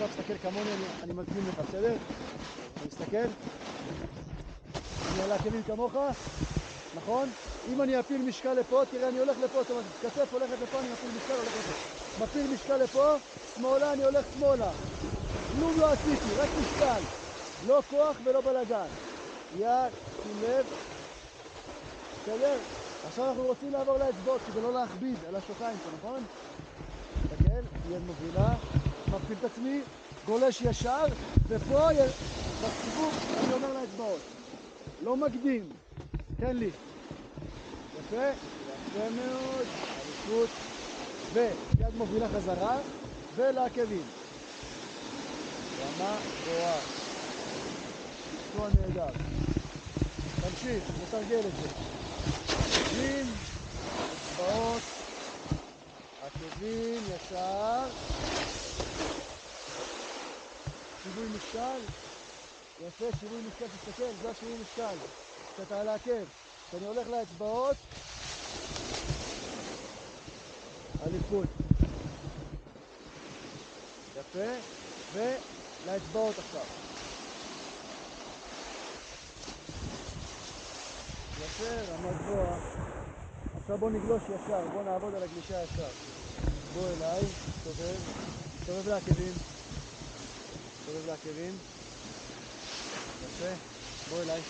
עכשיו תסתכל כמוני, אני מדגים לך, בסדר? אני מסתכל. אני על העקבים כמוך, נכון? אם אני אפיל משקל לפה, תראה, אני הולך לפה, זאת אומרת, כתף הולכת לפה, אני מפיל משקל, הולך לפה. מפיל משקל לפה, שמאלה, אני הולך שמאלה. כלום לא עשיתי, רק משקל. לא כוח ולא בלגן. יד, שים לב. בסדר? עכשיו אנחנו רוצים לעבור לאצבעות כדי לא להכביד על השוקיים פה, נכון? תסתכל, יד מובילה, מפיל את עצמי, גולש ישר, ופה בסיבוב אני אומר לאצבעות. לא מקדים. תן לי. יפה, יפה מאוד, אליפות, ויד מובילה חזרה, ולעקבים. רמה גבוהה. ביצוע נהדר. תמשיך, נתרגל את זה. עקבים, אצבעות, עקבים, ישר. שיווי משקל. יפה, שיווי משקל, תסתכל, זה השיווי משקל. כשאתה על העקב. כשאני הולך לאצבעות, אליפות. יפה, ולאצבעות עכשיו. יפה, רמה גבוהה. עכשיו בוא נגלוש ישר, בוא נעבוד על הגלישה ישר. בוא אליי, תסתובב לעקבים. תסתובב לעקבים. יפה, בוא אליי.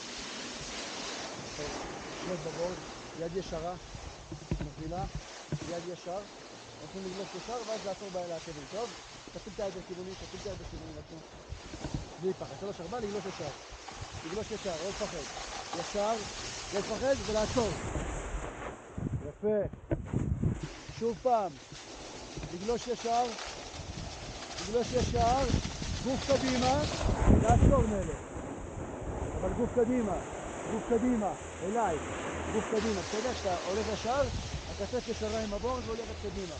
שלט בבורד, יד ישרה, מובילה, יד ישר. הולכים לגלוש ישר ואז לעצור לעקבים, טוב? תפיל את היד בכיוונים, תפיל את היד בכיוונים עצמו. בלי פחד, 3-4, לגלוש ישר. לגלוש ישר, לא לפחד. ישר, לא לפחד ולעצור. יפה. שוב פעם. לגלוש ישר. לגלוש ישר. גוף קדימה. לעצור מלך. אבל גוף קדימה. גוף קדימה. אליי. גוף קדימה. בסדר? כשאתה הולך ישר, הכתף ישרה עם הבורד והולכת קדימה.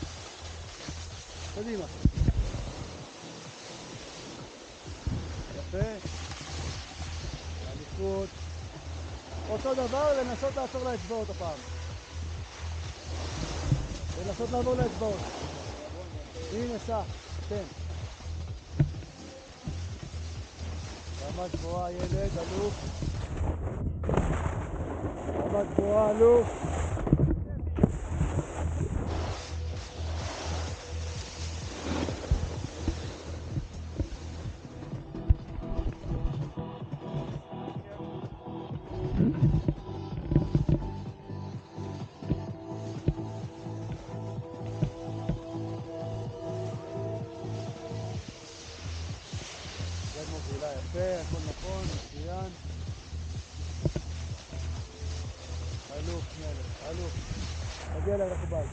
קדימה. יפה. אליפות. אותו דבר, לנסות לעצור לאצבעות הפעם. לנסות לעבור לאצבעות. הנה, סע. תן. רמה גבוהה, ילד, אלוף. רמה גבוהה, אלוף. מובילה יפה, הכל נכון, מצוין. אלוף, מלך, אלוף. תגיע אליי רכבל.